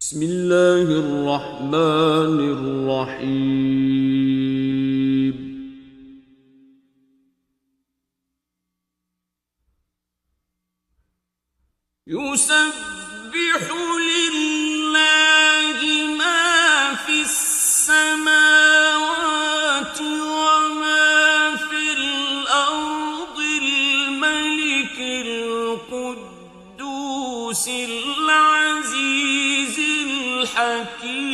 بسم الله الرحمن الرحيم. يسبح لله ما في السماوات وما في الأرض الملك القدوس العزيز الحكيم.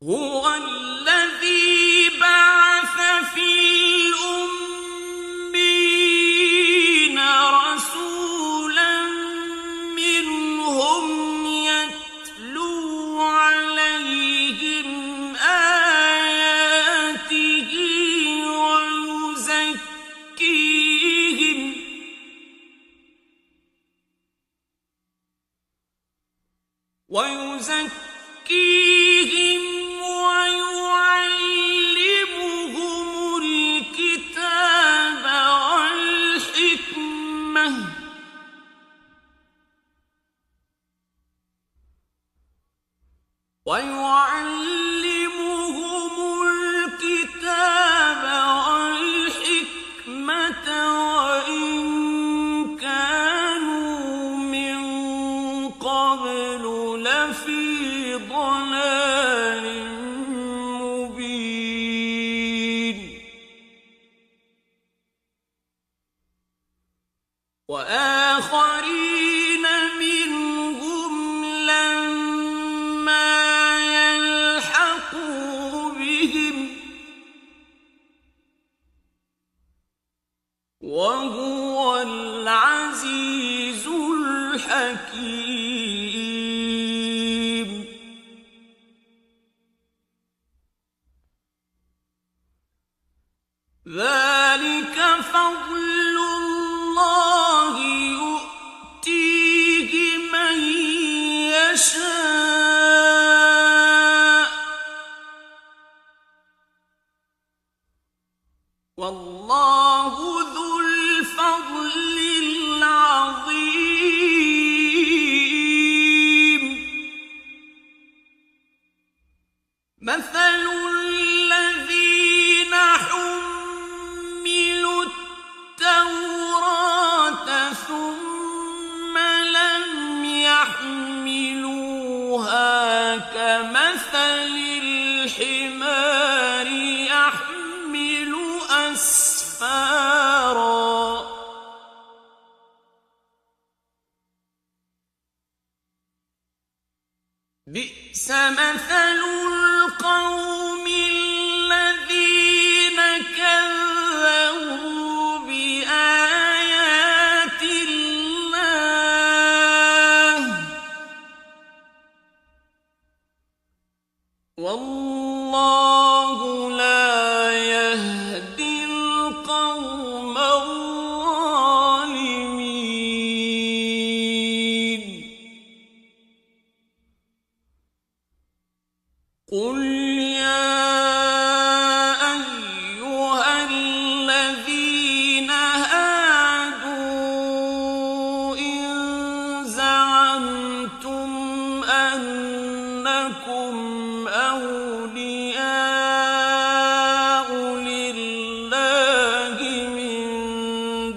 هو الذي بعث في الأميين رسولا منهم يتلو عليهم آياته ويزكيهم ويعلمهم الكتاب والحكمة وإن كانوا من قبل لفي ضلال مبين. وآخرين منهم لما يلحقوا بهم وهو العزيز الحكيم. ذلك فضل الله يؤتيه من يشاء والله ذو الفضل العظيم. مثل الذين حملوا التوراة ثم لم يحملوها كمثل الحمار يحمل أسفارا بئس مثل القوم الذين كذبوا بآيات الله والله لا يهدي القوم الظالمين. قل يا أيها الذين هادوا إن زعمتم أنكم أولياء لله من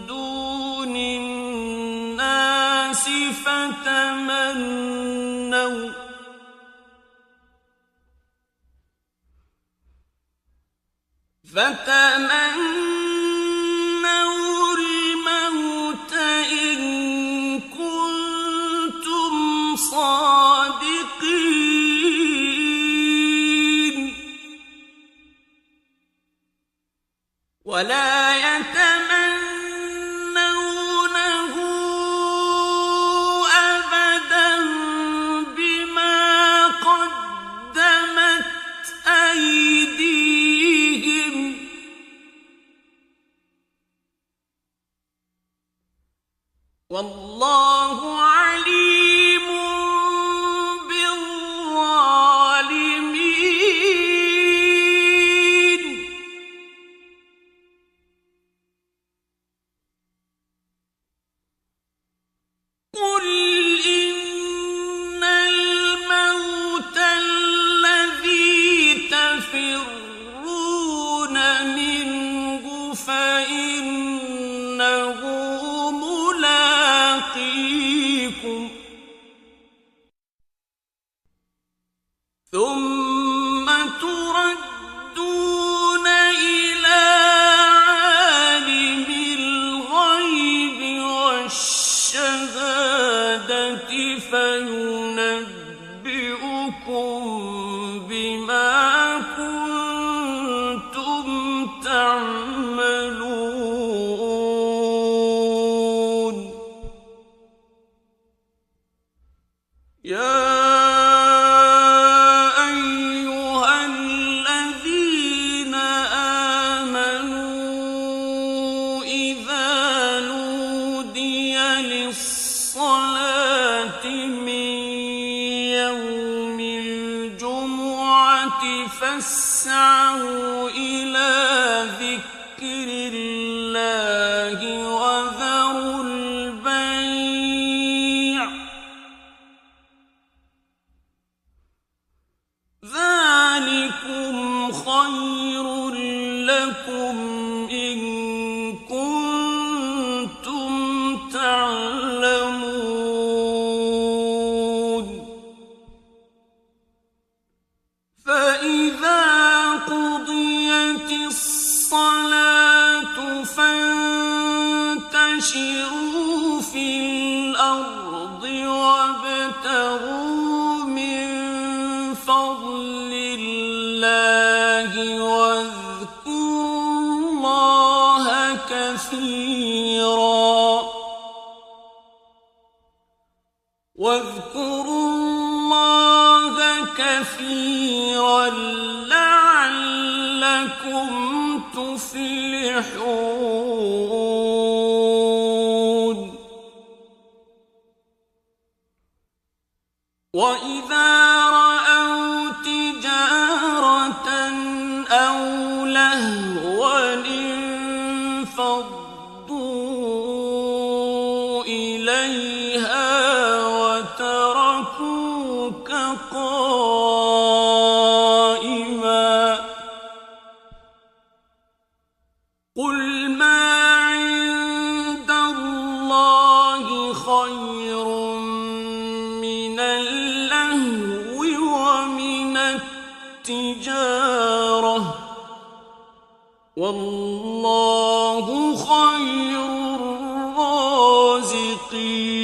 دون الناس فتمنوا الموت إن كنتم صادقين ولا يتمنونه أبدا بما قدمت أيديهم والله عليم بالظالمين. فينبئكم بما كنتم تعملون يا أيها الذين آمنوا إذا نودي للصلاة من يوم الجمعة فاسعوا إلى ذكر الله وذروا البيع ذلكم خير لكم إن كنتم تعلمون فإذا قضيت الصلاة فانتشروا في الأرض وابتغوا من فضل الله واذكروا الله كثيرا لعلكم تفلحون وإذا رأوا تجارة أو لهوا انفضوا إليها وتركوك قائما قل ما عند الله خير من اللهو ومن التجارة والله خير الرازقين